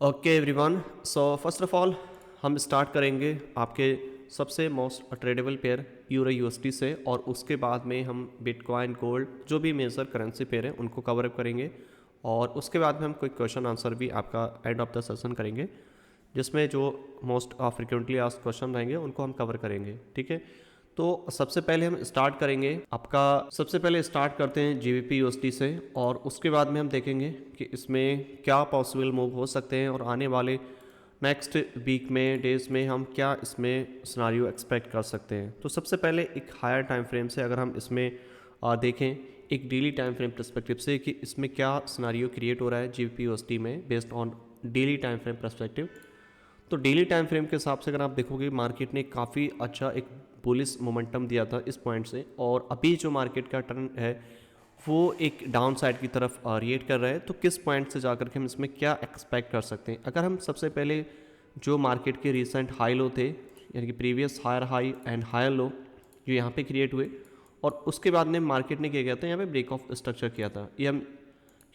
Okay everyone, so first of all हम start करेंगे आपके सबसे most tradable pair euro USD से, और उसके बाद में हम बिटकॉइन, गोल्ड, जो भी मेजर करेंसी पेयर हैं उनको कवर अप करेंगे। और उसके बाद में हम कोई क्वेश्चन आंसर भी आपका एंड ऑफ द सेशन करेंगे, जिसमें जो मोस्ट फ्रिक्वेंटली आस्क्ड क्वेश्चन रहेंगे उनको हम कवर करेंगे। ठीक है, तो सबसे पहले हम स्टार्ट करेंगे आपका सबसे पहले स्टार्ट करते हैं जीबीपी यूएसडी से, और उसके बाद में हम देखेंगे कि इसमें क्या पॉसिबल मूव हो सकते हैं और आने वाले नेक्स्ट वीक में, डेज में हम क्या इसमें सिनारियो एक्सपेक्ट कर सकते हैं। तो सबसे पहले एक हायर टाइम फ्रेम से अगर हम इसमें देखें, एक डेली टाइम फ्रेम पर्सपेक्टिव से कि इसमें क्या सिनारियो क्रिएट हो रहा है जीबीपी यूएसडी में based on daily time frame perspective. तो डेली टाइम फ्रेम के हिसाब से अगर आप देखोगे, मार्केट ने काफ़ी अच्छा एक बुलिश मोमेंटम दिया था इस पॉइंट से, और अभी जो मार्केट का टर्न है वो एक डाउन साइड की तरफ रिएक्ट कर रहा है। तो किस पॉइंट से जाकर के हम इसमें क्या एक्सपेक्ट कर सकते हैं? अगर हम सबसे पहले जो मार्केट के रिसेंट हाई लो थे, यानी कि previous higher high and higher low जो यहाँ पे क्रिएट हुए, और उसके बाद में मार्केट ने क्या किया था, यहाँ पे ब्रेक ऑफ स्ट्रक्चर किया था। ये हम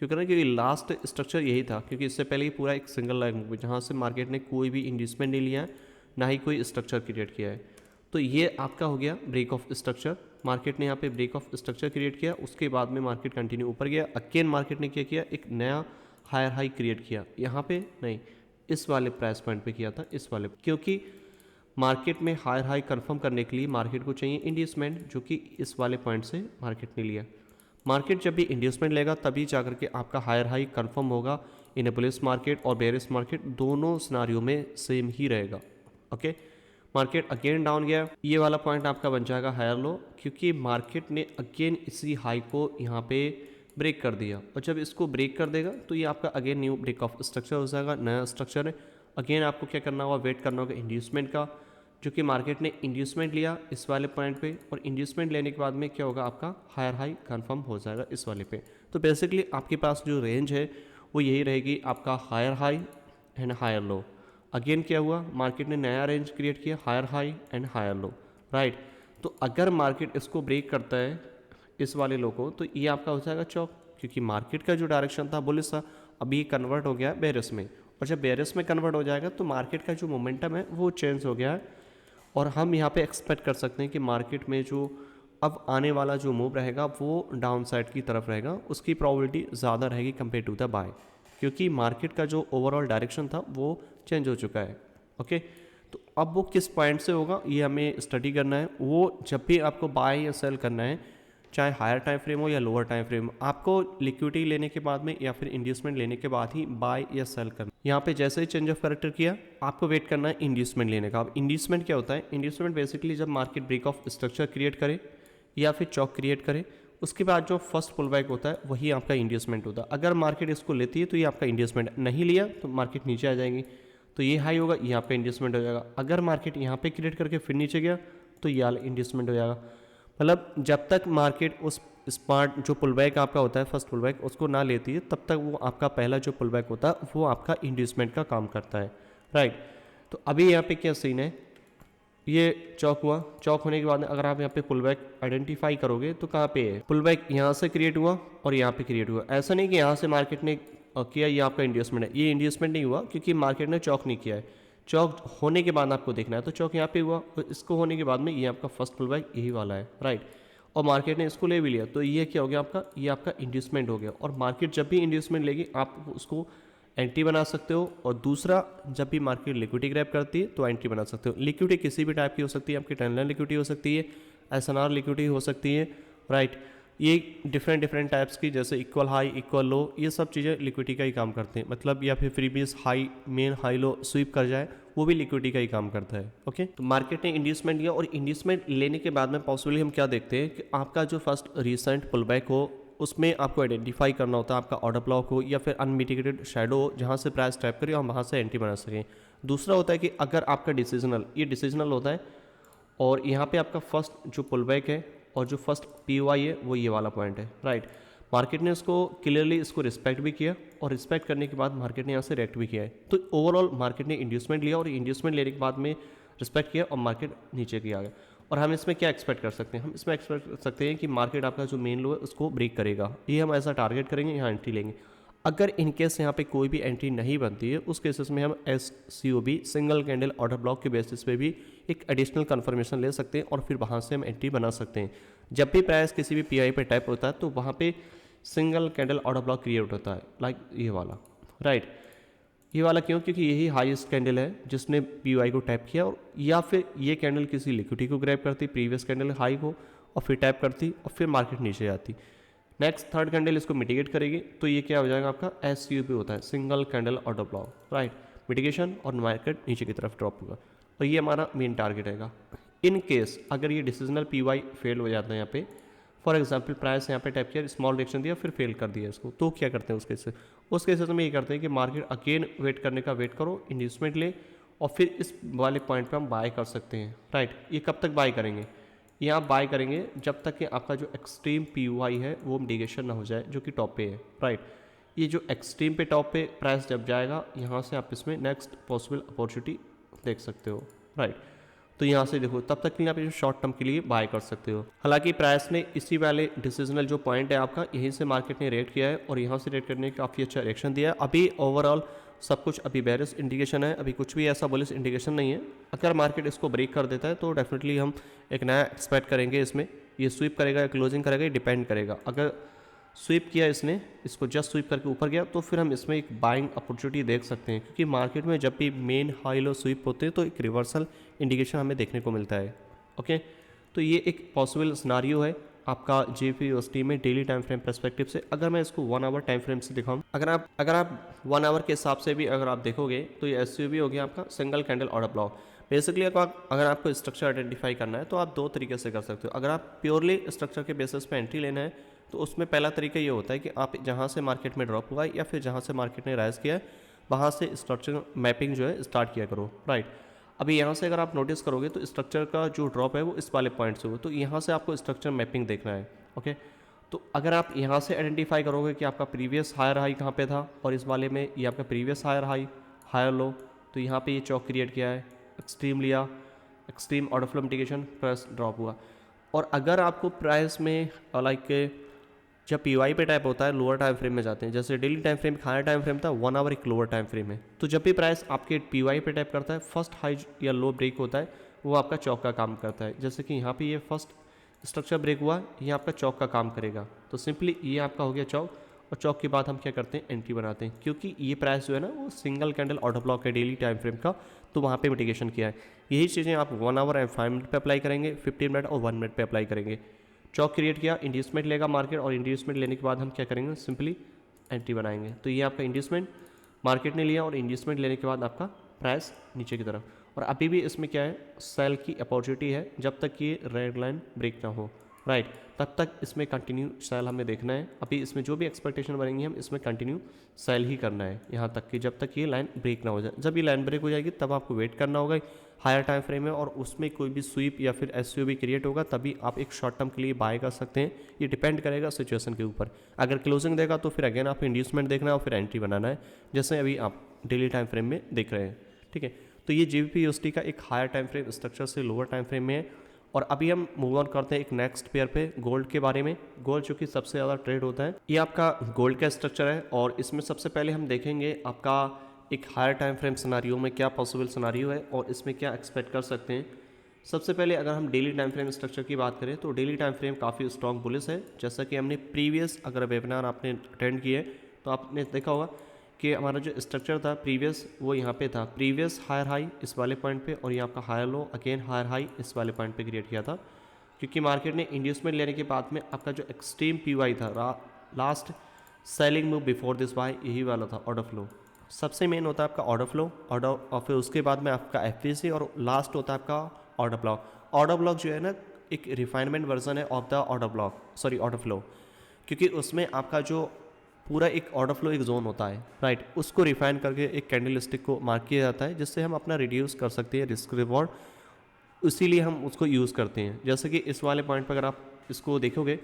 क्योंकि ना, क्योंकि लास्ट स्ट्रक्चर यही था, क्योंकि इससे पहले ही पूरा एक सिंगल लाइन मूव जहाँ से मार्केट ने कोई भी इंड्यूसमेंट नहीं लिया, ना ही कोई स्ट्रक्चर क्रिएट किया है। तो ये आपका हो गया ब्रेक ऑफ स्ट्रक्चर। मार्केट ने यहाँ पे ब्रेक ऑफ स्ट्रक्चर क्रिएट किया, उसके बाद में मार्केट कंटिन्यू ऊपर गया। अगेन मार्केट ने क्या किया, एक नया हायर हाई क्रिएट किया, यहाँ पे नहीं, इस वाले प्राइस पॉइंट पे किया था, इस वाले, क्योंकि मार्केट में हायर हाई कंफर्म करने के लिए मार्केट को चाहिए इंड्यूसमेंट, जो कि इस वाले पॉइंट से मार्केट ने लिया। मार्केट जब भी इंड्यूसमेंट लेगा तभी जाकर के आपका हायर हाई कंफर्म होगा। इन ए बुलिश मार्केट और बेरिश मार्केट दोनों सिनारियो में सेम ही रहेगा। ओके, मार्केट अगेन डाउन गया, ये वाला पॉइंट आपका बन जाएगा हायर लो, क्योंकि मार्केट ने अगेन इसी हाई को यहाँ पे ब्रेक कर दिया, और जब इसको ब्रेक कर देगा तो ये आपका again new break of structure हो जाएगा, नया स्ट्रक्चर है। अगेन आपको क्या करना होगा, वेट करना होगा इंड्यूसमेंट का, जो कि मार्केट ने इंड्यूसमेंट लिया इस वाले पॉइंट पे, और इंड्यूसमेंट लेने के बाद में क्या होगा, आपका हायर हाई कंफर्म हो जाएगा इस वाले पे। तो बेसिकली आपके पास जो रेंज है वो यही रहेगी, आपका higher high and higher low. Again क्या हुआ, मार्केट ने नया रेंज क्रिएट किया, higher high and higher low, right. तो अगर मार्केट इसको ब्रेक करता है इस वाले लो को, तो ये आपका हो जाएगा चौक, क्योंकि मार्केट का जो डायरेक्शन था बुलिश था, अभी कन्वर्ट हो गया बेरिश में, और जब बेरिश में कन्वर्ट हो जाएगा तो मार्केट का जो मोमेंटम है वो चेंज हो गया है। और हम यहाँ पे एक्सपेक्ट कर सकते हैं कि मार्केट में जो अब आने वाला जो मूव रहेगा वो डाउन साइड की तरफ रहेगा, उसकी प्रोबेबिलिटी ज़्यादा रहेगी कंपेयर टू द बाय, क्योंकि मार्केट का जो ओवरऑल डायरेक्शन था वो चेंज हो चुका है। ओके, तो अब वो किस पॉइंट से होगा ये हमें स्टडी करना है। वो जब भी आपको बाय या सेल करना है, चाहे हायर टाइम फ्रेम हो या लोअर टाइम फ्रेम, आपको लिक्विडिटी लेने के बाद में या फिर इंड्यूसमेंट लेने के बाद ही बाय या सेल करना। यहाँ पे जैसे ही चेंज ऑफ कैरेक्टर किया, आपको वेट करना है इंड्यूसमेंट लेने का। अब इंड्यूसमेंट क्या होता है, इंड्यूसमेंट बेसिकली जब market break of structure create करे या फिर चौक क्रिएट करे, उसके बाद जो फर्स्ट पुल बैक होता है वही आपका इंड्यूसमेंट होता है। अगर मार्केट इसको लेती है तो ये आपका इंड्यूसमेंट, नहीं लिया तो मार्केट नीचे आ जाएंगी, तो ये हाई होगा, यहाँ पे इंड्यूसमेंट हो जाएगा। अगर मार्केट यहाँ पे क्रिएट करके फिर नीचे गया तो ये वाला इंड्यूसमेंट हो जाएगा। मतलब जब तक मार्केट उस स्पार्ट जो पुल बैक आपका होता है, फर्स्ट पुल बैक, उसको ना लेती है, तब तक वो आपका पहला जो पुल बैक होता है वो आपका इंड्यूसमेंट का काम करता है, राइट। तो अभी यहाँ पे क्या सीन है, ये चौक हुआ, चौक होने के बाद अगर आप यहाँ पे पुल बैक आइडेंटिफाई करोगे तो कहाँ पे है, पुल बैक यहाँ से क्रिएट हुआ और यहाँ पे क्रिएट हुआ। ऐसा नहीं कि यहाँ से मार्केट ने किया ये आपका इंड्यूसमेंट है, ये इंड्यूसमेंट नहीं हुआ क्योंकि मार्केट ने चौक नहीं किया है। चौक होने के बाद आपको देखना है, तो चौक यहाँ पे हुआ, और इसको होने के बाद में ये आपका फर्स्ट पुल बैक यही वाला है, राइट। और मार्केट ने इसको ले भी लिया, तो ये क्या हो गया आपका, ये आपका इंड्यूसमेंट हो गया। और मार्केट जब भी इंड्यूसमेंट लेगी आप उसको एंट्री बना सकते हो, और दूसरा जब भी मार्केट लिक्विडिटी ग्रैब करती है तो एंट्री बना सकते हो। लिक्विडिटी किसी भी टाइप की हो सकती है, आपकी टेनलाइन लिक्विडिटी हो सकती है, एसएनआर लिक्विडिटी हो सकती है, राइट। ये डिफरेंट टाइप्स की, जैसे इक्वल हाई, इक्वल लो, ये सब चीज़ें लिक्विडिटी का ही काम करते हैं। मतलब या फिर previous high, main high low sweep कर जाए, वो भी लिक्विडिटी का ही काम करता है। ओके, तो मार्केट ने इंड्यूसमेंट लिया, और इंड्यूसमेंट लेने के बाद में पॉसिबली हम क्या देखते हैं कि आपका जो फर्स्ट रिसेंट पुल बैक हो उसमें आपको आइडेंटिफाई करना होता है, आपका ऑर्डर ब्लॉक हो या फिर अनमिटिगेटेड शैडो हो, जहाँ से प्राइस टैप करें और वहाँ से एंट्री बना सकें। दूसरा होता है कि अगर आपका डिसीजनल, ये डिसीजनल होता है, और यहाँ पे आपका फर्स्ट जो पुल बैक है और जो फर्स्ट पीओआई है वो ये वाला पॉइंट है, राइट। मार्केट ने इसको क्लियरली इसको रिस्पेक्ट भी किया, और रिस्पेक्ट करने के बाद मार्केट ने यहाँ से रिएक्ट भी किया है। तो ओवरऑल मार्केट ने इंड्यूसमेंट लिया, और इंड्यूसमेंट लेने के बाद में रिस्पेक्ट किया और मार्केट नीचे की आ गया। और हम इसमें क्या एक्सपेक्ट कर सकते हैं, हम इसमें एक्सपेक्ट कर सकते हैं कि मार्केट आपका जो मेन लो है उसको ब्रेक करेगा, ये हम ऐसा टारगेट करेंगे, यहाँ एंट्री लेंगे। अगर इन केस यहाँ पे कोई भी एंट्री नहीं बनती है, उस केसेस में हम SCOB single candle order block के बेसिस पे भी एक एडिशनल कंफर्मेशन ले सकते हैं और फिर वहाँ से हम एंट्री बना सकते हैं। जब भी प्राइस किसी भी PI पे टैप होता है तो वहाँ पे single candle order block create होता है, लाइक ये वाला, राइट। ये वाला क्यों? क्योंकि यही हाईएस्ट कैंडल है जिसने PY को टैप किया, और या फिर ये कैंडल किसी लिक्विडिटी को ग्रैब करती प्रीवियस कैंडल हाई को और फिर टैप करती और फिर मार्केट नीचे जाती। नेक्स्ट थर्ड कैंडल इसको मिटिगेट करेगी, तो ये क्या हो जाएगा आपका SCOB होता है, single candle order block, right. Mitigation और मार्केट नीचे की तरफ ड्रॉप होगा, तो ये हमारा मेन टारगेट रहेगा। इन केस अगर ये डिसीजनल PY फेल हो जाता है यहाँ पे, फॉर एग्जाम्पल प्राइस यहाँ पे टैप किया, स्मॉल रिएक्शन दिया, फिर फेल कर दिया इसको, तो क्या करते हैं उस केसेस में ये करते हैं कि मार्केट अगेन वेट करने का वेट करो, इन्वेस्टमेंट ले और फिर इस वाले पॉइंट पे हम बाय कर सकते हैं, राइट। ये कब तक बाय करेंगे? ये आप बाय करेंगे जब तक कि आपका जो एक्सट्रीम PY है वो मिटिगेशन ना हो जाए, जो कि टॉप पे है, राइट। ये जो एक्सट्रीम पे टॉप पे प्राइस जब जाएगा, यहाँ से आप इसमें नेक्स्ट पॉसिबल अपॉर्चुनिटी देख सकते हो, राइट। तो यहाँ से देखो, तब तक के लिए आप ये शॉर्ट टर्म के लिए बाय कर सकते हो। हालांकि प्राइस ने इसी वाले डिसीजनल जो पॉइंट है आपका, यहीं से मार्केट ने रेट किया है और यहाँ से रेट करने का काफ़ी अच्छा रिएक्शन दिया है। अभी ओवरऑल सब कुछ अभी बेरिश इंडिकेशन है, अभी कुछ भी ऐसा बुलिश इंडिकेशन नहीं है। अगर मार्केट इसको ब्रेक कर देता है तो डेफिनेटली हम एक नया एक्सपेक्ट करेंगे इसमें। ये स्वीप करेगा या क्लोजिंग करेगा, ये डिपेंड करेगा। अगर स्वीप किया इसने, इसको जस्ट स्वीप करके ऊपर गया, तो फिर हम इसमें एक बाइंग अपॉर्चुनिटी देख सकते हैं, क्योंकि मार्केट में जब भी मेन हाई लो स्वीप होते हैं तो एक रिवर्सल इंडिकेशन हमें देखने को मिलता है। ओके, तो ये एक पॉसिबल सिनारियो है आपका JPUSD में डेली टाइम फ्रेम पर्सपेक्टिव से। अगर मैं इसको 1 आवर टाइम फ्रेम से दिखाऊं, अगर आप 1 आवर के हिसाब से भी अगर आप देखोगे तो ये SCOB हो गया आपका single candle order block. Basically अगर आपको स्ट्रक्चर आइडेंटिफाई करना है तो आप दो तरीके से कर सकते हो। अगर आप प्योरली स्ट्रक्चर के बेसिस पे एंट्री लेना है तो उसमें पहला तरीका ये होता है कि आप जहाँ से मार्केट में ड्रॉप हुआ है या फिर जहाँ से मार्केट ने राइज किया है वहाँ से स्ट्रक्चर मैपिंग जो है स्टार्ट किया करो, राइट। अभी यहाँ से अगर आप नोटिस करोगे तो स्ट्रक्चर का जो ड्रॉप है वो इस वाले पॉइंट से हो, तो यहाँ से आपको स्ट्रक्चर मैपिंग देखना है। ओके, तो अगर आप यहाँ से आइडेंटिफाई करोगे कि आपका प्रीवियस हायर हाई कहाँ पे था और इस वाले में ये आपका previous higher high higher low, तो यहाँ पे ये चौक क्रिएट किया है, एक्सट्रीम लिया, extreme order flow mitigation plus drop हुआ। और अगर आपको प्राइस में लाइक जब PY पे टाइप होता है लोअर टाइम फ्रेम में जाते हैं, जैसे daily time frame higher time frame था, 1 आवर एक लोअर टाइम फ्रेम है, तो जब भी प्राइस आपके PY पे टाइप करता है, फर्स्ट हाई या लो ब्रेक होता है वो आपका चौक का काम करता है। जैसे कि यहाँ पे ये फर्स्ट स्ट्रक्चर ब्रेक हुआ, ये आपका चौक का काम करेगा, तो सिंपली ये आपका हो गया चौक। और चौक के बाद हम क्या करते हैं, एंट्री बनाते हैं, क्योंकि ये प्राइस जो है ना वो सिंगल कैंडल ऑर्डर ब्लॉक है डेली टाइम फ्रेम का, तो वहाँ पे मिटिगेशन किया है। यही चीज़ें आप 1 आवर एंड 5 मिनट पे अप्लाई करेंगे, 15 मिनट और 1 मिनट पे अप्लाई करेंगे। चौक क्रिएट किया, इंड्यूसमेंट लेगा मार्केट, और इंड्यूसमेंट लेने के बाद हम क्या करेंगे, सिंपली एंट्री बनाएंगे। तो ये आपका इंड्यूसमेंट मार्केट ने लिया और इंड्यूसमेंट लेने के बाद आपका प्राइस नीचे की तरफ। और अभी भी इसमें क्या है, सेल की अपॉर्चुनिटी है जब तक ये रेड लाइन ब्रेक ना हो, राइट, तब तक इसमें कंटिन्यू सेल हमें देखना है। अभी इसमें जो भी एक्सपेक्टेशन बनेंगी हम इसमें कंटिन्यू सेल ही करना है यहाँ तक कि जब तक ये लाइन ब्रेक ना हो जाए। जब ये लाइन ब्रेक हो जाएगी तब आपको वेट करना होगा हायर टाइम फ्रेम में, और उसमें कोई भी स्वीप या फिर SCOB क्रिएट होगा तभी आप एक शॉर्ट टर्म के लिए बाय कर सकते हैं। ये डिपेंड करेगा सिचुएशन के ऊपर। अगर क्लोजिंग देगा तो फिर अगेन आप इंड्यूसमेंट देखना है और फिर एंट्री बनाना है, जैसे अभी आप डेली टाइम फ्रेम में देख रहे हैं, ठीक है। तो ये JPUSD का एक हायर टाइम फ्रेम स्ट्रक्चर से लोअर टाइम फ्रेम में है। और अभी हम मूव ऑन करते हैं एक नेक्स्ट पेयर पे, गोल्ड के बारे में। गोल्ड जो कि सबसे ज़्यादा ट्रेड होता है, ये आपका गोल्ड का स्ट्रक्चर है, और इसमें सबसे पहले हम देखेंगे आपका एक हायर टाइम फ्रेम सिनारियो में क्या पॉसिबल सिनारियो है और इसमें क्या एक्सपेक्ट कर सकते हैं। सबसे पहले अगर हम डेली टाइम फ्रेम स्ट्रक्चर की बात करें तो डेली टाइम फ्रेम काफ़ी स्ट्रॉन्ग बुलिश है। जैसा कि हमने प्रीवियस अगर वेबिनार आपने अटेंड किए तो आपने देखा होगा कि हमारा जो स्ट्रक्चर था प्रीवियस वो यहाँ पे था, प्रीवियस हायर हाई इस वाले पॉइंट पे और ये आपका higher low again higher high इस वाले पॉइंट पे क्रिएट किया था, क्योंकि मार्केट ने इंड्यूसमेंट लेने के बाद में आपका जो एक्सट्रीम PY था, last selling move before this by, यही वाला था ऑर्डर फ्लो। सबसे मेन होता है आपका ऑर्डर फ्लो, ऑर्डर, और फिर उसके बाद में आपका FVC, और लास्ट होता है आपका ऑर्डर ब्लॉक। ऑर्डर ब्लॉक जो है ना एक रिफाइनमेंट वर्जन है of the order block, sorry order flow, क्योंकि उसमें आपका जो पूरा एक ऑर्डर फ्लो एक जोन होता है, राइट, उसको रिफाइन करके एक कैंडल स्टिक को मार्क किया जाता है जिससे हम अपना रिड्यूस कर सकते हैं रिस्क रिवॉर्ड, इसीलिए हम उसको यूज़ करते हैं। जैसे कि इस वाले पॉइंट पर अगर आप इसको देखोगे,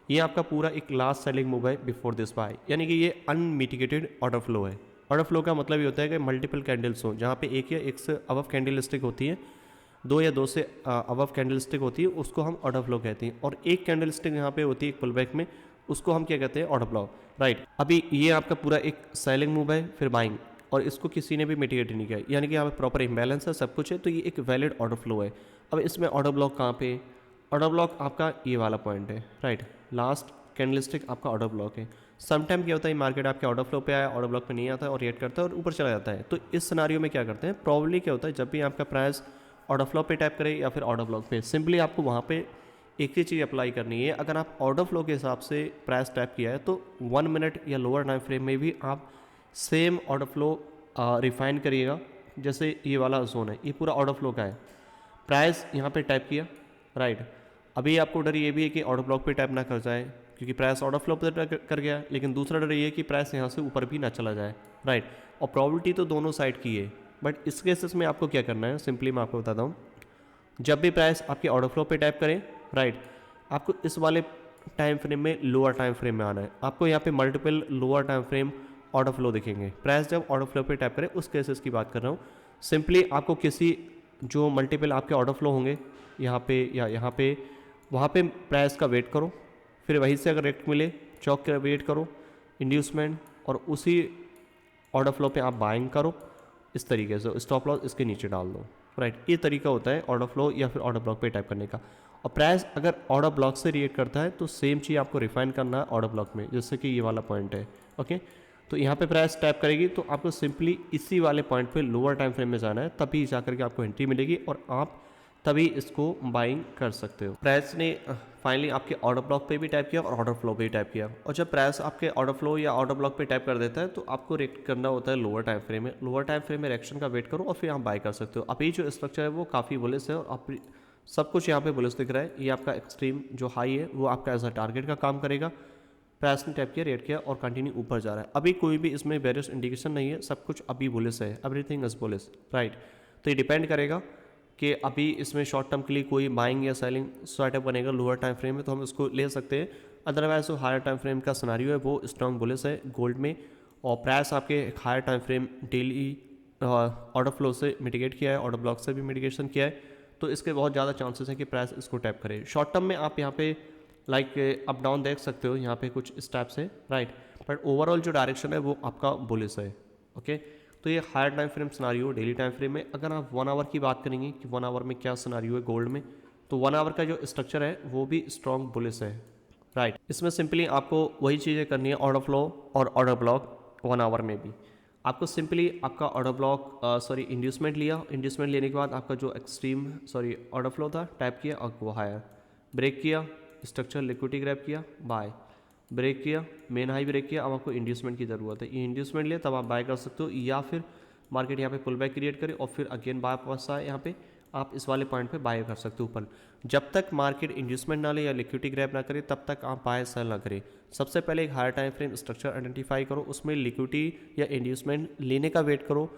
ये आपका पूरा एक लास्ट सेलिंग मूव है बिफोर दिस बाय, यानी कि ये अनमिटिगेटेड ऑर्डर फ्लो है। ऑर्डर फ्लो का मतलब ये होता है कि मल्टीपल कैंडल्स हों, जहाँ पे एक या एक से अबव कैंडल स्टिक होती है, 2 या 2 से अबव कैंडल स्टिक होती है, उसको हम ऑर्डर फ्लो कहते हैं। और एक कैंडल स्टिक यहाँ पे होती है एक पुल बैक में, उसको हम क्या कहते हैं, ऑर्डर ब्लॉक, राइट। अभी ये आपका पूरा एक सेलिंग मूव है, फिर बाइंग, और इसको किसी ने भी मिटिगेट नहीं किया, यानी कि यहाँ पे प्रॉपर इम्बैलेंस है, सब कुछ है, तो ये एक वैलिड ऑर्डर फ्लो है। अब इसमें ऑर्डर ब्लॉक कहाँ पे, ऑर्डर ब्लॉक आपका ये वाला पॉइंट है, राइट, लास्ट कैंडलस्टिक आपका ऑर्डर ब्लॉक है। समटाइम क्या होता है, मार्केट आपके ऑर्डर फ्लो पे आया, ऑर्डर ब्लॉक पे नहीं आता है और रिएक्ट करता है और ऊपर चला जाता है। तो इस सिनारियो में क्या करते हैं, प्रॉब्ली क्या होता है, जब भी आपका प्राइस ऑर्डर फ्लो पे टैप करे या फिर ऑर्डर ब्लॉक पे, सिंपली आपको वहाँ पे एक ही चीज़ अप्लाई करनी है। अगर आप ऑर्डर फ्लो के हिसाब से प्राइस टैप किया है तो 1 मिनट या लोअर टाइम फ्रेम में भी आप सेम ऑर्डर फ्लो रिफाइन करिएगा। जैसे ये वाला जोन है, ये पूरा ऑर्डर फ्लो का है, प्राइस यहाँ पे टैप किया, राइट। अभी आपको डर ये भी है कि ऑर्डर ब्लॉक पे टैप ना कर जाए, क्योंकि प्राइस ऑर्डर फ्लो पे कर गया, लेकिन दूसरा डर ये है कि प्राइस यहाँ से ऊपर भी ना चला जाए, राइट। और प्रॉबिलिटी तो दोनों साइड की है, बट इस केसेस में आपको क्या करना है, सिंपली मैं आपको बताता हूँ। जब भी प्राइस आपके ऑर्डर फ्लो पे टैप करें, राइट, आपको इस वाले टाइम फ्रेम में, लोअर टाइम फ्रेम में आना है। आपको यहाँ पे multiple lower time frame order flow दिखेंगे। प्राइस जब ऑर्डर फ्लो पे टैप करें, उस केसेस की बात कर रहा हूँ। सिंपली आपको किसी जो मल्टीपल आपके ऑर्डर फ्लो होंगे यहाँ पे या यहाँ पे, वहाँ पे प्राइस का वेट करो, फिर वहीं से अगर रेट मिले चौक कर वेट करो, इंड्यूसमेंट, और उसी ऑर्डर फ्लो पे आप बाइंग करो। इस तरीके से स्टॉप लॉस इसके नीचे डाल दो, राइट। ये तरीका होता है ऑर्डर फ्लो या फिर ऑर्डर ब्लॉक पे टाइप करने का। और प्राइस अगर ऑर्डर ब्लॉक से रिएक्ट करता है तो सेम चीज़ आपको रिफाइन करना है ऑर्डर ब्लॉक में, जैसे कि ये वाला पॉइंट है, ओके। तो यहाँ पे प्राइस टैप करेगी तो आपको सिंपली इसी वाले पॉइंट पे लोअर टाइम फ्रेम में जाना है, तभी जाकर के आपको एंट्री मिलेगी और आप तभी इसको बाइंग कर सकते हो। प्राइस ने फाइनली आपके ऑर्डर ब्लॉक पे भी टाइप किया और ऑर्डर फ्लो पे भी टाइप किया, और जब प्राइस आपके ऑर्डर फ्लो या ऑर्डर ब्लॉक पे टाइप कर देता है तो आपको रिएक्ट करना होता है लोअर टाइम फ्रेम में। लोअर टाइम फ्रेम में रिएक्शन का वेट करो और फिर आप बाय कर सकते हो। अभी जो स्ट्रक्चर है वो काफ़ी बुलिश है और आप सब कुछ यहाँ पे बुलिश दिख रहा है। ये आपका एक्सट्रीम जो हाई है वो आपका एज अ टारगेट का काम करेगा। प्राइस ने टैप किया, रेट किया और कंटिन्यू ऊपर जा रहा है। अभी कोई भी इसमें बेरिश इंडिकेशन नहीं है, सब कुछ अभी बुलिश है, एवरीथिंग इज बुलिश, राइट। तो ये डिपेंड करेगा कि अभी इसमें शॉर्ट टर्म के लिए कोई बाइंग या सेलिंग सेटअप बनेगा लोअर टाइम फ्रेम में तो हम इसको ले सकते हैं। अदरवाइज जो हायर टाइम फ्रेम का सिनेरियो है वो स्ट्रॉन्ग बुलिश है गोल्ड में, और प्राइस आपके higher time frame daily order flow से मिटिगेट किया है, ऑर्डर ब्लॉक से भी मिटिगेशन किया है, तो इसके बहुत ज़्यादा चांसेस हैं कि प्राइस इसको टैप करे। शॉर्ट टर्म में आप यहाँ पे लाइक अप डाउन देख सकते हो, यहाँ पे कुछ स्टेप्स है, राइट, बट ओवरऑल जो डायरेक्शन है वो आपका बुलिश है, ओके। तो ये higher time frame scenario daily time frame में। अगर आप 1 आवर की बात करेंगे कि 1 आवर में क्या सिनारियो है गोल्ड में, तो 1 आवर का जो स्ट्रक्चर है वो भी स्ट्रॉन्ग बुलिश है, राइट। इसमें सिंपली आपको वही चीज़ें करनी है, ऑर्डर फ्लो और ऑर्डर ब्लॉक 1 आवर में भी। आपको सिंपली आपका ऑर्डर ब्लॉक इंड्यूसमेंट लिया, इंड्यूसमेंट लेने के बाद आपका जो एक्सट्रीम ऑर्डर फ्लो था टैप किया और वो हायर ब्रेक किया, स्ट्रक्चर लिक्विडिटी ग्रैब किया, बाय, ब्रेक किया, मेन हाई ब्रेक किया, अब आपको इंड्यूसमेंट की ज़रूरत है, ये इंड्यूसमेंट लिया तब आप बाय कर सकते हो, या फिर मार्केट यहाँ पे पुल बैक क्रिएट करे और फिर अगेन बाय वापस आए यहाँ पे, आप इस वाले पॉइंट पे बाय कर सकते हो ऊपर। जब तक मार्केट इंड्यूसमेंट ना ले या लिक्विडिटी ग्रैब ना करे तब तक आप बाय सेल ना करें। सबसे पहले एक higher time frame structure identify करो, उसमें लिक्विडिटी या इंड्यूसमेंट लेने का वेट करो,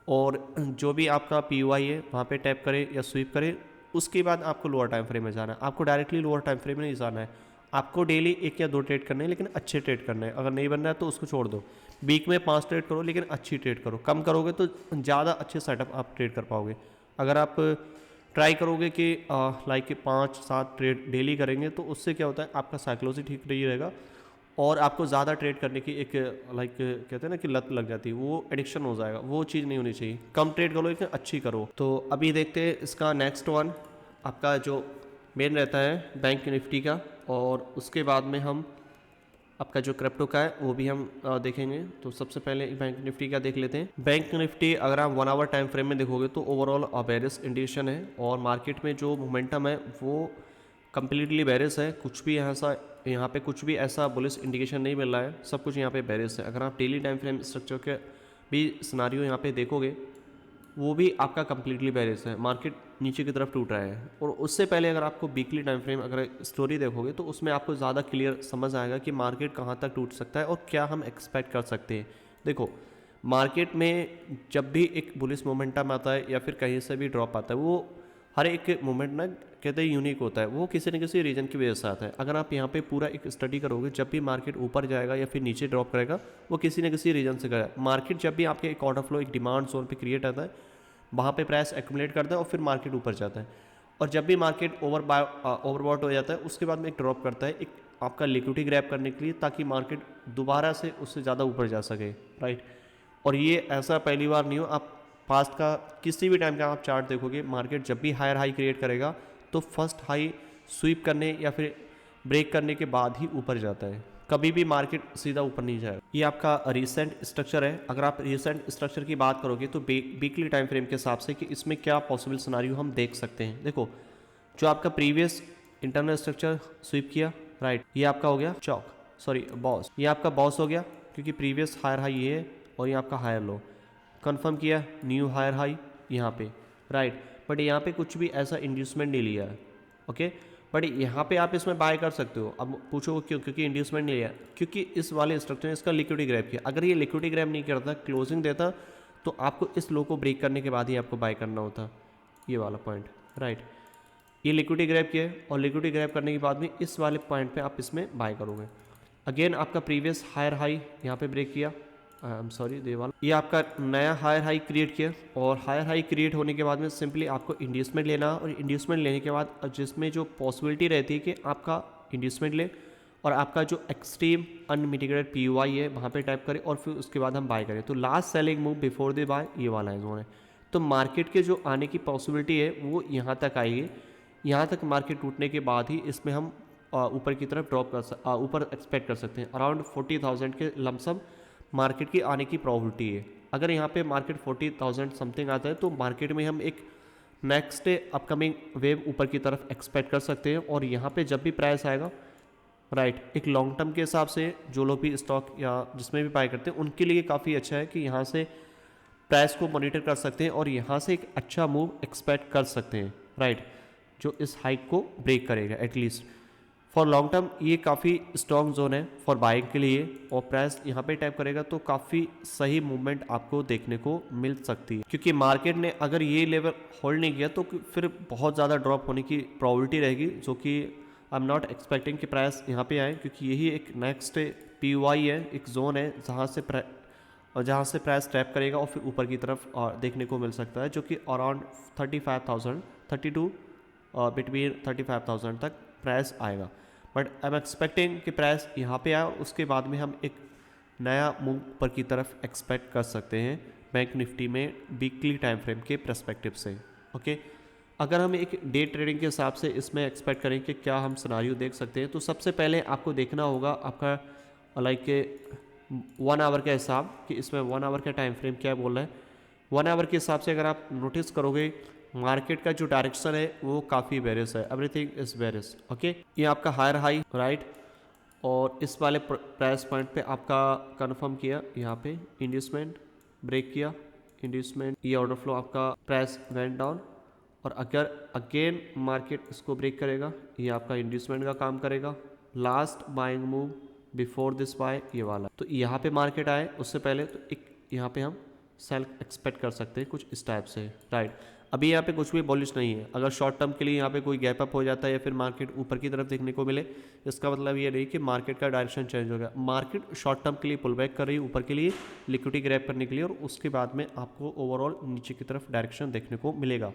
और जो भी आपका POI है वहाँ पे टैप करे या स्वीप करे। उसके बाद आपको लोअर टाइम फ्रेम में जाना है। आपको डायरेक्टली लोअर टाइम फ्रेम में नहीं जाना है, आपको डेली 1 या 2 ट्रेड करने हैं, लेकिन अच्छे ट्रेड करने हैं। अगर नहीं बनना है तो उसको छोड़ दो। वीक में 5 ट्रेड करो, लेकिन अच्छी ट्रेड करो। कम करोगे तो ज़्यादा अच्छे सेटअप आप ट्रेड कर पाओगे। अगर आप ट्राई करोगे कि लाइक 5-7 ट्रेड डेली करेंगे तो उससे क्या होता है, आपका साइकोलॉजी ठीक नहीं रहेगा और आपको ज़्यादा ट्रेड करने की एक लाइक कहते हैं ना कि लत लग जाती है, वो एडिक्शन हो जाएगा। वो चीज़ नहीं होनी चाहिए। कम ट्रेड करो लेकिन अच्छी करो। तो अभी देखते हैं इसका नेक्स्ट वन, आपका जो मेन रहता है बैंक निफ्टी का, और उसके बाद में हम आपका जो क्रिप्टो का है वो भी हम देखेंगे। तो सबसे पहले बैंक निफ्टी का देख लेते हैं। बैंक निफ्टी अगर आप 1 आवर टाइम फ्रेम में देखोगे तो ओवरऑल बेरिश इंडिकेशन है, और मार्केट में जो मोमेंटम है वो कम्प्लीटली बेरिश है। कुछ भी यहाँ पे कुछ भी ऐसा बुलिश इंडिकेशन नहीं मिल रहा है, सब कुछ यहाँ पे बेरिश है। अगर आप डेली टाइम फ्रेम स्ट्रक्चर के भी सिनारियो यहाँ पे देखोगे वो भी आपका कम्प्लीटली बेरिश है, मार्केट नीचे की तरफ टूट रहा है। और उससे पहले अगर आपको वीकली टाइम फ्रेम अगर स्टोरी देखोगे तो उसमें आपको ज़्यादा क्लियर समझ आएगा कि मार्केट कहाँ तक टूट सकता है और क्या हम एक्सपेक्ट कर सकते हैं। देखो, मार्केट में जब भी एक बुलिश मोमेंटम आता है या फिर कहीं से भी ड्रॉप आता है, वो हर एक मोमेंट ना कहते हैं यूनिक होता है, वो किसी न किसी रीजन की वजह से आता है। अगर आप यहाँ पे पूरा एक स्टडी करोगे, जब भी मार्केट ऊपर जाएगा या फिर नीचे ड्रॉप करेगा वो किसी न किसी रीजन से करेगा। मार्केट जब भी आपके एक ऑर्डर फ्लो एक डिमांड जोन पे क्रिएट आता है, वहाँ पे प्राइस एक्यूमुलेट करता है और फिर मार्केट ऊपर जाता है। और जब भी मार्केट ओवरबॉट हो जाता है उसके बाद में एक ड्रॉप करता है, एक आपका लिक्विडिटी ग्रैब करने के लिए, ताकि मार्केट दोबारा से उससे ज़्यादा ऊपर जा सके, राइट। और ये ऐसा पहली बार नहीं हो, आप पास्ट का किसी भी टाइम का आप चार्ट देखोगे, मार्केट जब भी हायर हाई क्रिएट करेगा तो फर्स्ट हाई स्वीप करने या फिर ब्रेक करने के बाद ही ऊपर जाता है, कभी भी मार्केट सीधा ऊपर नहीं जाएगा। ये आपका रिसेंट स्ट्रक्चर है। अगर आप रिसेंट स्ट्रक्चर की बात करोगे तो वीकली टाइम फ्रेम के हिसाब से कि इसमें क्या पॉसिबल सिनारियो हम देख सकते हैं। देखो, जो आपका प्रीवियस इंटरनल स्ट्रक्चर स्वीप किया, राइट, ये आपका हो गया बॉस, ये आपका बॉस हो गया क्योंकि प्रीवियस हायर हाई ये है और ये आपका हायर लो, कंफर्म किया न्यू हायर हाई यहाँ पे, राइट। बट यहाँ पे कुछ भी ऐसा इंड्यूसमेंट नहीं लिया है, ओके। बट यहाँ पे आप इसमें बाय कर सकते हो। अब पूछो क्यों? क्योंकि इंड्यूसमेंट नहीं लिया, क्योंकि इस वाले स्ट्रक्चर ने इसका लिक्विडिटी ग्रैब किया। अगर ये लिक्विडिटी ग्रैब नहीं करता, क्लोजिंग देता, तो आपको इस लो को ब्रेक करने के बाद ही आपको बाय करना होता, ये वाला पॉइंट, राइट। ये लिक्विडिटी ग्रैब किया है और लिक्विडिटी ग्रैब करने के बाद में इस वाले पॉइंट पे आप इसमें बाय करोगे। अगेन आपका प्रीवियस हायर हाई यहाँ पे ब्रेक किया, आई एम सॉरी दे वाला, ये आपका नया हायर हाई क्रिएट किया और हायर हाई क्रिएट होने के बाद में सिंपली आपको इंड्यूसमेंट लेना, और इंड्यूसमेंट लेने के बाद जिसमें जो पॉसिबिलिटी रहती है कि आपका इंड्यूसमेंट ले और आपका जो एक्सट्रीम अनमिटिगेटेड पीयूआई है वहाँ पे टाइप करें और फिर उसके बाद हम बाय करें। तो last selling move before the buy ये वाला है जोन है। तो मार्केट के जो आने की पॉसिबिलिटी है वो यहाँ तक आएगी, यहाँ तक मार्केट टूटने के बाद ही इसमें हम ऊपर की तरफ ऊपर एक्सपेक्ट कर सकते हैं। अराउंड 40,000 के लमसम मार्केट की आने की प्रॉबिलिटी है। अगर यहाँ पे मार्केट 40,000 समथिंग आता है तो मार्केट में हम एक नेक्स्ट अपकमिंग वेव ऊपर की तरफ एक्सपेक्ट कर सकते हैं। और यहाँ पे जब भी प्राइस आएगा, राइट, एक लॉन्ग टर्म के हिसाब से जो लोग भी स्टॉक या जिसमें भी बाय करते हैं उनके लिए काफ़ी अच्छा है कि यहाँ से प्राइस को मॉनिटर कर सकते हैं और यहाँ से एक अच्छा मूव एक्सपेक्ट कर सकते हैं, राइट, जो इस हाइक को ब्रेक करेगा। एटलीस्ट फॉर लॉन्ग टर्म ये काफ़ी स्ट्रॉन्ग जोन है फॉर बाइंग के लिए, और प्राइस यहाँ पे टैप करेगा तो काफ़ी सही मूवमेंट आपको देखने को मिल सकती है। क्योंकि मार्केट ने अगर ये लेवल होल्ड नहीं किया तो फिर बहुत ज़्यादा ड्रॉप होने की प्रॉबिलिटी रहेगी, जो कि आई एम नॉट एक्सपेक्टिंग कि प्राइस यहाँ पे आए, क्योंकि यही एक नेक्स्ट पीयूआई है, एक जोन है जहाँ से प्राइस टैप करेगा और फिर ऊपर की तरफ देखने को मिल सकता है, जो कि अराउंड 32 बिटवीन 35,000 तक प्राइस आएगा। बट आई एम एक्सपेक्टिंग कि प्राइस यहाँ पे आए और उसके बाद में हम एक नया मूव ऊपर की तरफ एक्सपेक्ट कर सकते हैं बैंक निफ्टी में वीकली टाइम फ्रेम के पर्सपेक्टिव से, ओके। अगर हम एक डे ट्रेडिंग के हिसाब से इसमें एक्सपेक्ट करें कि क्या हम सिनारियो देख सकते हैं, तो सबसे पहले आपको देखना होगा आपका लाइक 1 आवर का हिसाब कि इसमें 1 आवर का टाइम फ्रेम क्या बोल रहा है। 1 आवर के हिसाब से अगर आप नोटिस करोगे मार्केट का जो डायरेक्शन है वो काफ़ी बेरिस है, एवरीथिंग इज बेरिस, ओके। ये आपका हायर हाई, राइट, और इस वाले प्राइस पॉइंट पे आपका कंफर्म किया, यहाँ पे इंड्यूसमेंट ब्रेक किया, इंड्यूसमेंट ये ऑर्डर फ्लो आपका प्राइस वेंट डाउन, और अगर अगेन मार्केट इसको ब्रेक करेगा ये आपका इंड्यूसमेंट का काम करेगा। Last buying move before this by ये वाला, तो यहाँ पे मार्केट आए उससे पहले तो एक यहाँ पे हम सेल एक्सपेक्ट कर सकते हैं कुछ इस टाइप से, राइट। अभी यहाँ पे कुछ भी बॉलिश नहीं है। अगर शॉर्ट टर्म के लिए यहाँ पे कोई गैप अप हो जाता है या फिर मार्केट ऊपर की तरफ देखने को मिले, इसका मतलब ये नहीं कि मार्केट का डायरेक्शन चेंज हो गया। मार्केट शॉर्ट टर्म के लिए पुल बैक कर रही है ऊपर के लिए लिक्विडिटी ग्रैब करने के लिए, और उसके बाद में आपको ओवरऑल नीचे की तरफ डायरेक्शन देखने को मिलेगा,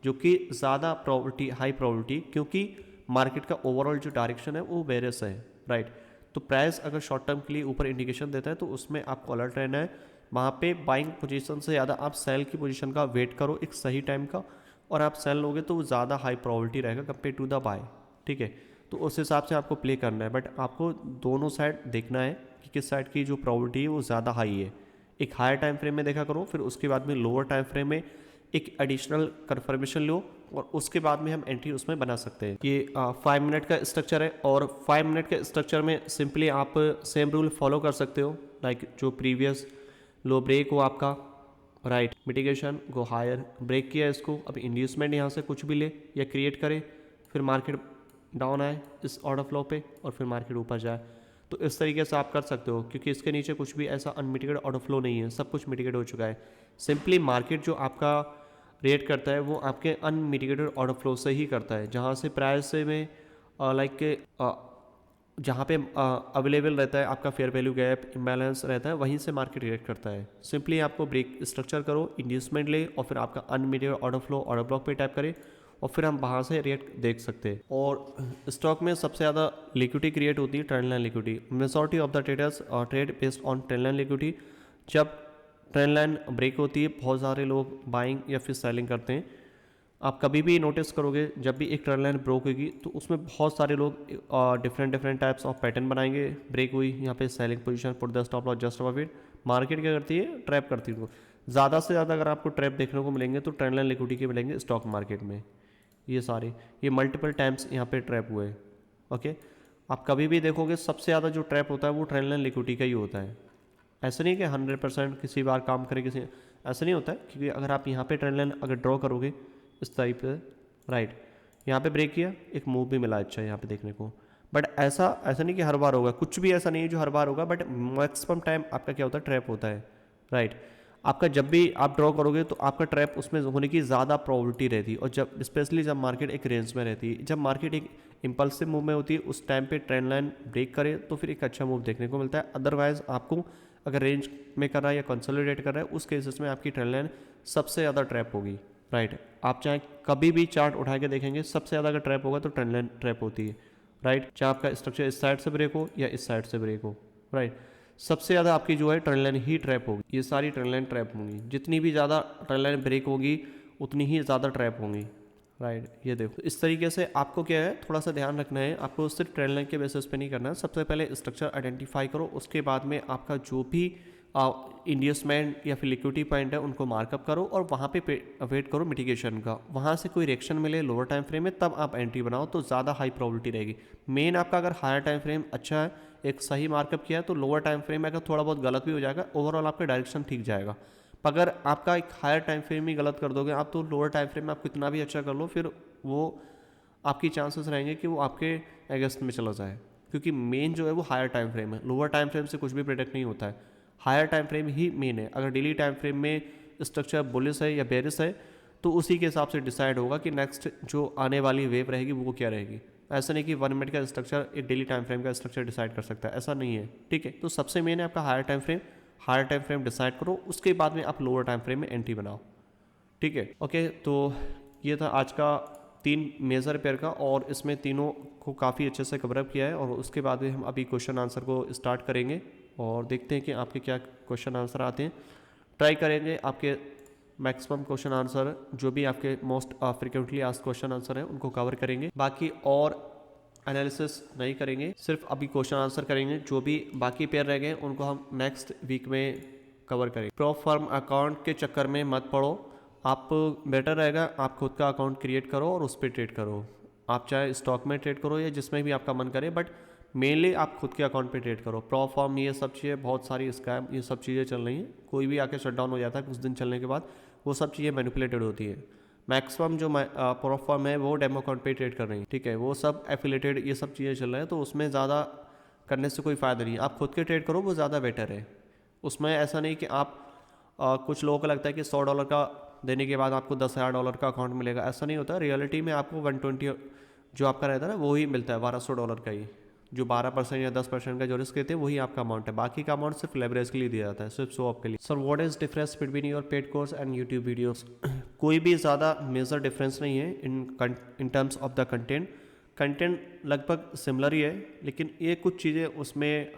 जो कि ज़्यादा प्रॉबिलिटी, हाई प्रॉबिलिटी, क्योंकि मार्केट का ओवरऑल जो डायरेक्शन है वो बेरिश है, राइट। तो प्राइस अगर शॉर्ट टर्म के लिए ऊपर इंडिकेशन देता है तो उसमें आपको अलर्ट रहना है। वहाँ पे बाइंग पोजीशन से ज़्यादा आप सेल की पोजीशन का वेट करो एक सही टाइम का, और आप सेल लोगे तो वो ज़्यादा हाई प्रॉबिलिटी रहेगा कंपेयर टू द बाय, ठीक है। तो उस हिसाब से आपको प्ले करना है, बट आपको दोनों साइड देखना है कि किस साइड की जो प्रॉबिलिटी है वो ज़्यादा हाई है। एक हायर टाइम फ्रेम में देखा करो, फिर उसके बाद में लोअर टाइम फ्रेम में एक एडिशनल कन्फर्मेशन लो, और उसके बाद में हम एंट्री उसमें बना सकते हैं। ये 5 मिनट का स्ट्रक्चर है, और 5 मिनट के स्ट्रक्चर में सिंपली आप सेम रूल फॉलो कर सकते हो, लाइक जो प्रीवियस लो ब्रेक हो आपका, right, mitigation go higher, break किया इसको, अब इंड्यूसमेंट यहाँ से कुछ भी ले या क्रिएट करे, फिर मार्केट डाउन आए इस ऑर्डर फ्लो पे और फिर मार्केट ऊपर जाए, तो इस तरीके से आप कर सकते हो, क्योंकि इसके नीचे कुछ भी ऐसा अनमिटिगेटेड ऑर्डर फ्लो नहीं है, सब कुछ मिटिगेट हो चुका है। सिंपली मार्केट जो आपका रेट करता है वो आपके अनमिटिगेटेड ऑर्डर फ्लो से ही करता है, जहाँ से प्राइस में लाइक जहाँ पे अवेलेबल रहता है आपका फेयर वैल्यू गैप इम्बैलेंस रहता है, वहीं से मार्केट रिएक्ट करता है। सिंपली आपको ब्रेक स्ट्रक्चर करो, इंड्यूसमेंट ले, और फिर आपका unmitigated order flow order block पे टाइप करे, और फिर हम वहाँ से रेट देख सकते हैं। और स्टॉक में सबसे ज़्यादा लिक्विडिटी क्रिएट होती है trend line liquidity. Majority of the traders trade based on trend line liquidity. जब ट्रेंड लाइन ब्रेक होती है बहुत सारे लोग बाइंग या फिर सेलिंग करते हैं। आप कभी भी नोटिस करोगे जब भी एक ट्रेंड लाइन ब्रेक होगी तो उसमें बहुत सारे लोग डिफरेंट टाइप्स ऑफ पैटर्न बनाएंगे। ब्रेक हुई यहाँ पे selling position, put the stop loss just above it. Market क्या करती है, ट्रैप करती है। ज़्यादा से ज़्यादा अगर आपको ट्रैप देखने को मिलेंगे तो ट्रेंड लाइन लिक्विडिटी के मिलेंगे स्टॉक मार्केट में। ये मल्टीपल टाइम्स यहाँ पे ट्रैप हुए। ओके, आप कभी भी देखोगे सबसे ज़्यादा जो ट्रैप होता है वो ट्रेंड लाइन लिक्विडिटी का ही होता है। ऐसा नहीं कि 100% किसी बार काम करे किसी, ऐसा नहीं होता है। क्योंकि अगर आप यहाँ पे ट्रेंड लाइन अगर ड्रॉ करोगे इस टाइप से, राइट, यहाँ पे ब्रेक किया, एक मूव भी मिला अच्छा यहाँ पे देखने को। बट ऐसा नहीं कि हर बार होगा, कुछ भी ऐसा नहीं है जो हर बार होगा। बट मैक्सिमम टाइम आपका क्या होता है, ट्रैप होता है, राइट। आपका जब भी आप ड्रॉ करोगे तो आपका ट्रैप उसमें होने की ज़्यादा प्रोबेबिलिटी रहती है। और जब स्पेशली जब मार्केट एक रेंज में रहती है, जब मार्केट एक इंपल्सिव मूव में होती है, उस टाइम पे ट्रेंड लाइन ब्रेक करे तो फिर एक अच्छा मूव देखने को मिलता है। अदरवाइज आपको अगर रेंज में कर रहा है या कंसोलिडेट कर रहा है, उस केसेस में आपकी ट्रेंड लाइन सबसे ज़्यादा ट्रैप होगी, राइट। आप चाहे कभी भी चार्ट उठा के देखेंगे, सबसे ज़्यादा अगर ट्रैप होगा तो ट्रेंड लाइन ट्रैप होती है, राइट। चाहे आपका स्ट्रक्चर इस साइड से ब्रेक हो या इस साइड से ब्रेक हो, राइट, सबसे ज़्यादा आपकी जो है ट्रेंड लाइन ही ट्रैप होगी। ये सारी ट्रेंड लाइन ट्रैप होंगी, जितनी भी ज़्यादा ट्रेंड लाइन ब्रेक होगी उतनी ही ज़्यादा ट्रैप होंगी, राइट। ये देखो इस तरीके से आपको क्या है, थोड़ा सा ध्यान रखना है। आपको सिर्फ ट्रेंड लाइन के बेसिस पे नहीं करना है। सबसे पहले स्ट्रक्चर आइडेंटिफाई करो, उसके बाद में आपका जो भी इंड्यूसमेंट या फिर लिक्विडिटी पॉइंट है उनको मार्कअप करो और वहाँ पे वेट करो मिटिगेशन का। वहाँ से कोई रिएक्शन मिले लोअर टाइम फ्रेम में तब आप एंट्री बनाओ, तो ज़्यादा हाई प्रोबेबिलिटी रहेगी। मेन आपका अगर हायर टाइम फ्रेम अच्छा है, एक सही मार्कअप किया है, तो लोअर टाइम फ्रेम में अगर थोड़ा बहुत गलत भी हो जाएगा, ओवरऑल आपका डायरेक्शन ठीक जाएगा। अगर आपका एक हायर टाइम फ्रेम ही गलत कर दोगे आप, तो लोअर टाइम फ्रेम में आप कितना भी अच्छा कर लो, फिर वो आपकी चांसेस रहेंगे कि वो आपके अगेंस्ट में चला जाए। क्योंकि मेन जो है वो हायर टाइम फ्रेम है, लोअर टाइम फ्रेम से कुछ भी प्रेडिक्ट नहीं होता है। हायर टाइम फ्रेम ही मेन है। अगर डेली टाइम फ्रेम में स्ट्रक्चर बुलिश है या बेरिश है, तो उसी के हिसाब से डिसाइड होगा कि नेक्स्ट जो आने वाली वेव रहेगी वो क्या रहेगी। ऐसा नहीं कि 1 मिनट का स्ट्रक्चर एक डेली टाइम फ्रेम का स्ट्रक्चर डिसाइड कर सकता है, ऐसा नहीं है, ठीक है। तो सबसे मेन है आपका हायर टाइम फ्रेम डिसाइड करो, उसके बाद में आप लोअर टाइम फ्रेम में एंट्री बनाओ, ठीक है। ओके, तो ये था आज का 3 मेजर पेयर का, और इसमें तीनों को काफ़ी अच्छे से कवरअप किया है। और उसके बाद में हम अभी क्वेश्चन आंसर को स्टार्ट करेंगे और देखते हैं कि आपके क्या क्वेश्चन आंसर आते हैं। ट्राई करेंगे आपके मैक्सिमम क्वेश्चन आंसर जो भी आपके most frequently asked question answer हैं उनको कवर करेंगे। बाकी और एनालिसिस नहीं करेंगे, सिर्फ अभी क्वेश्चन आंसर करेंगे। जो भी बाकी पेयर रह गए उनको हम नेक्स्ट वीक में कवर करेंगे। प्रॉप फर्म अकाउंट के चक्कर में मत पड़ो, आप बेटर रहेगा आप खुद का अकाउंट क्रिएट करो और उस पर ट्रेड करो। आप चाहे स्टॉक में ट्रेड करो या जिसमें भी आपका मन करे, बट मेनली आप खुद के अकाउंट पे ट्रेड करो। प्रॉप फॉर्म ये सब चीज़ें, बहुत सारी स्कैम ये सब चीज़ें चल रही हैं। कोई भी आके शट डाउन हो जाता है कुछ दिन चलने के बाद, वो सब चीज़ें मैनिपुलेटेड होती है। मैक्सिमम जो प्रॉप फॉर्म है वो डेमो अकाउंट पे ट्रेड कर रही है, ठीक है। वो सब एफिलेटेड ये सब चीज़ें चल रहे हैं, तो उसमें ज़्यादा करने से कोई फ़ायदा नहीं है। आप खुद के ट्रेड करो, वो ज़्यादा बेटर है। उसमें ऐसा नहीं कि आप कुछ लोगों को लगता है कि $100 का देने के बाद आपको $10,000 का अकाउंट मिलेगा, ऐसा नहीं होता। रियलिटी में आपको 120 जो आपका रहता है ना वो ही मिलता है, $1200 का ही। जो 12% या 10% का जो रिस्क लेते हैं वही आपका अमाउंट है। बाकी का अमाउंट सिर्फ लेवरेज के लिए दिया जाता है, सिर्फ शो ऑफ के लिए। Sir what is difference between your paid course and YouTube videos? कोई भी ज़्यादा मेजर डिफरेंस नहीं है in terms of the content लगभग सिमिलर ही है, लेकिन ये कुछ चीज़ें उसमें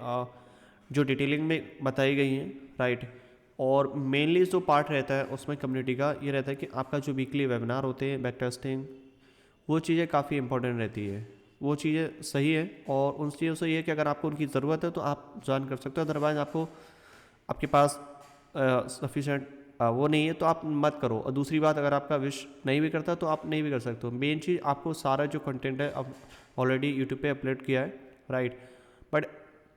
जो डिटेलिंग में बताई गई हैं, राइट। और मेनली जो पार्ट रहता है उसमें कम्युनिटी का ये रहता है कि आपका जो वीकली वेबिनार होते हैं, बैक टेस्टिंग, वो चीज़ें काफ़ी इंपॉर्टेंट रहती है। वो चीज़ें सही है, और उन चीज़ों से ये है कि अगर आपको उनकी ज़रूरत है तो आप ज्वाइन कर सकते हो। अदरवाइज आपके पास सफिशेंट वो नहीं है तो आप मत करो। और दूसरी बात, अगर आपका विश नहीं भी करता तो आप नहीं भी कर सकते हो। मेन चीज़, आपको सारा जो कंटेंट है अब ऑलरेडी यूट्यूब पे अपलोड किया है, राइट। बट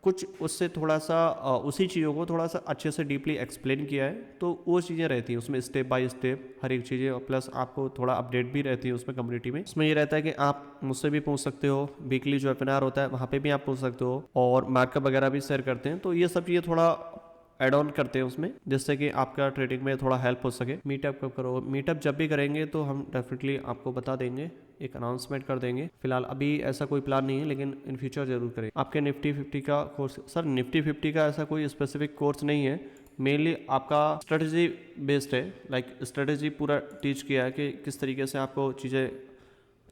कुछ उससे थोड़ा सा उसी चीज़ों को थोड़ा सा अच्छे से डीपली एक्सप्लेन किया है, तो वो चीज़ें रहती हैं उसमें स्टेप बाय स्टेप हर एक चीज़ें। प्लस आपको थोड़ा अपडेट भी रहती है उसमें कम्युनिटी में। उसमें ये रहता है कि आप मुझसे भी पूछ सकते हो, वीकली जो वेबिनार होता है वहाँ पे भी आप पूछ सकते हो, और मार्कअप वगैरह भी शेयर करते हैं। तो ये सब चीज़ें थोड़ा एड ऑन करते हैं उसमें, जिससे कि आपका ट्रेडिंग में थोड़ा हेल्प हो सके। मीटअप कब करो? मीटअप जब भी करेंगे तो हम डेफिनेटली आपको बता देंगे, एक अनाउंसमेंट कर देंगे। फिलहाल अभी ऐसा कोई प्लान नहीं है, लेकिन इन फ्यूचर जरूर करें। आपके निफ्टी 50 का कोर्स? सर निफ्टी 50 का ऐसा कोई स्पेसिफिक कोर्स नहीं है, मेनली आपका स्ट्रेटजी बेस्ड है। लाइक स्ट्रेटजी पूरा टीच किया है कि किस तरीके से आपको चीज़ें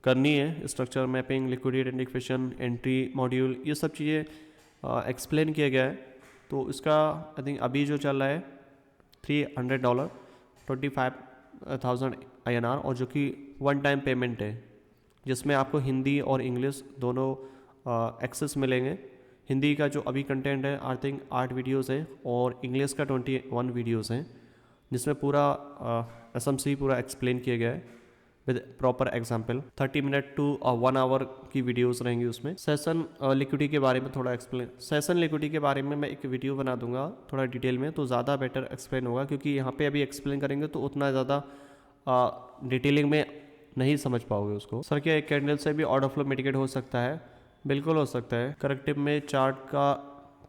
करनी है। Structure, mapping, liquidity identification, entry module, ये सब चीज़ें एक्सप्लेन किया गया है। तो इसका आई थिंक अभी जो चल रहा है $300, 25,000 INR, और जो कि वन टाइम पेमेंट है, जिसमें आपको हिंदी और इंग्लिश दोनों एक्सेस मिलेंगे। हिंदी का जो अभी कंटेंट है आई थिंक 8 वीडियोस है, और इंग्लिश का 21 वीडियोस हैं, जिसमें पूरा SMC पूरा एक्सप्लेन किया गया है with proper example. 30 minute to 1 hour की वीडियोस रहेंगी उसमें। सेशन लिक्विडिटी के बारे में थोड़ा एक्सप्लेन, सेशन लिक्विडिटी के बारे में मैं एक वीडियो बना दूंगा थोड़ा डिटेल में, तो ज़्यादा बेटर एक्सप्लेन होगा, क्योंकि यहाँ पे अभी एक्सप्लेन करेंगे तो उतना ज़्यादा डिटेलिंग में नहीं समझ पाओगे उसको। सर क्या एक कैंडल से भी ऑर्डर फ्लो मिटिगेट हो सकता है? बिल्कुल हो सकता है। करेक्टिव में चार्ट का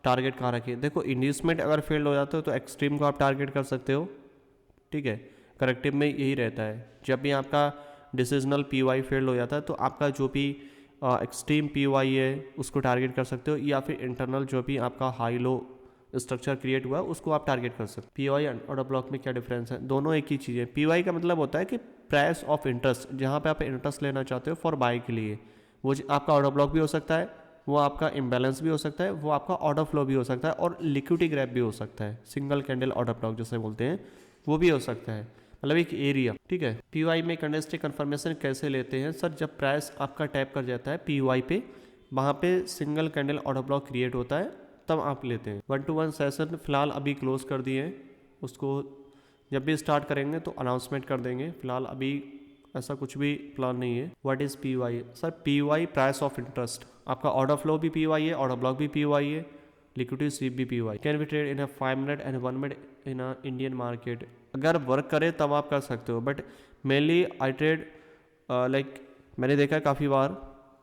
टारगेट कहाँ रखिए? देखो, इंड्यूसमेंट अगर फेल हो जाता है तो एक्सट्रीम को आप टारगेट कर सकते हो, ठीक है। करेक्टिव में यही रहता है, जब भी आपका डिसीजनल PY फेल हो जाता है तो आपका जो भी एक्सट्रीम PY है उसको टारगेट कर सकते हो, या फिर इंटरनल जो भी आपका हाई लो स्ट्रक्चर क्रिएट हुआ है उसको आप टारगेट कर सकते हो। PY एंड ऑर्डर ब्लॉक में क्या डिफरेंस है? दोनों एक ही चीज़ है। PY का मतलब होता है कि प्राइस ऑफ इंटरेस्ट, जहाँ पे आप इंटरेस्ट लेना चाहते हो फॉर बाय के लिए, वो आपका ऑर्डर ब्लॉक भी हो सकता है, वो आपका इम्बैलेंस भी हो सकता है, वो आपका ऑर्डर फ्लो भी हो सकता है, और लिक्विडिटी ग्रैप भी हो सकता है। सिंगल कैंडल ऑर्डर ब्लॉक जिसे बोलते हैं वो भी हो सकता है, मतलब एक एरिया, ठीक है। PY में कैंडलस्टिक कन्फर्मेशन कैसे लेते हैं? सर जब प्राइस आपका टैप कर जाता है PY पे, वहाँ पे single candle order block create होता है, तब आप लेते हैं। 1-to-1 सेशन फिलहाल अभी क्लोज कर दिए हैं, उसको जब भी स्टार्ट करेंगे तो अनाउंसमेंट कर देंगे। फिलहाल अभी ऐसा कुछ भी प्लान नहीं है। What is PY? Sir PY price of interest, आपका ऑर्डर फ्लो भी PY है, ऑर्डर ब्लॉक भी PY है, लिक्विडिटी स्वीप भी PY। Can be trade in 5 minute and 1 minute in Indian market? अगर वर्क करे तब आप कर सकते हो, but mainly I trade like, मैंने देखा है काफ़ी बार,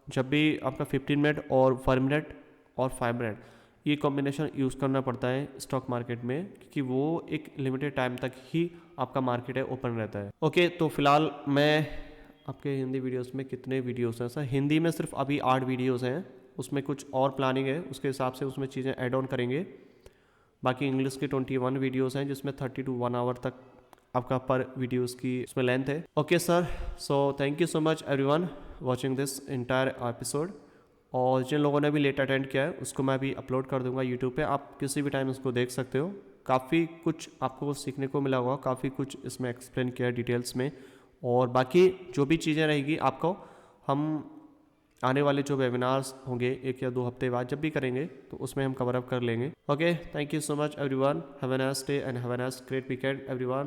जब भी आपका 15 मिनट और 1 मिनट और 5 मिनट ये कॉम्बिनेशन यूज़ करना पड़ता है स्टॉक मार्केट में, क्योंकि वो एक लिमिटेड टाइम तक ही आपका मार्केट है ओपन रहता है। ओके, तो फिलहाल मैं आपके हिंदी वीडियोस में कितने वीडियोस हैं? सर हिंदी में सिर्फ अभी 8 वीडियोस हैं, उसमें कुछ और प्लानिंग है, उसके हिसाब से उसमें चीज़ें ऐड ऑन करेंगे। बाकी इंग्लिश के 21 वीडियोस हैं, जिसमें 30 to 1 आवर तक आपका पर वीडियोस की उसमें लेंथ है। Okay sir, so thank you so much everyone watching this entire episode. और जिन लोगों ने भी लेट अटेंड किया है उसको मैं भी अपलोड कर दूंगा यूट्यूब पे, आप किसी भी टाइम उसको देख सकते हो। काफ़ी कुछ आपको सीखने को मिला होगा, काफ़ी कुछ इसमें एक्सप्लेन किया है डिटेल्स में। और बाकी जो भी चीज़ें रहेगी आपको, हम आने वाले जो वेबिनार्स होंगे 1 या 2 हफ्ते बाद जब भी करेंगे तो उसमें हम कवर अप कर लेंगे। Okay, thank you so much everyone, have a nice day and have a nice great weekend everyone.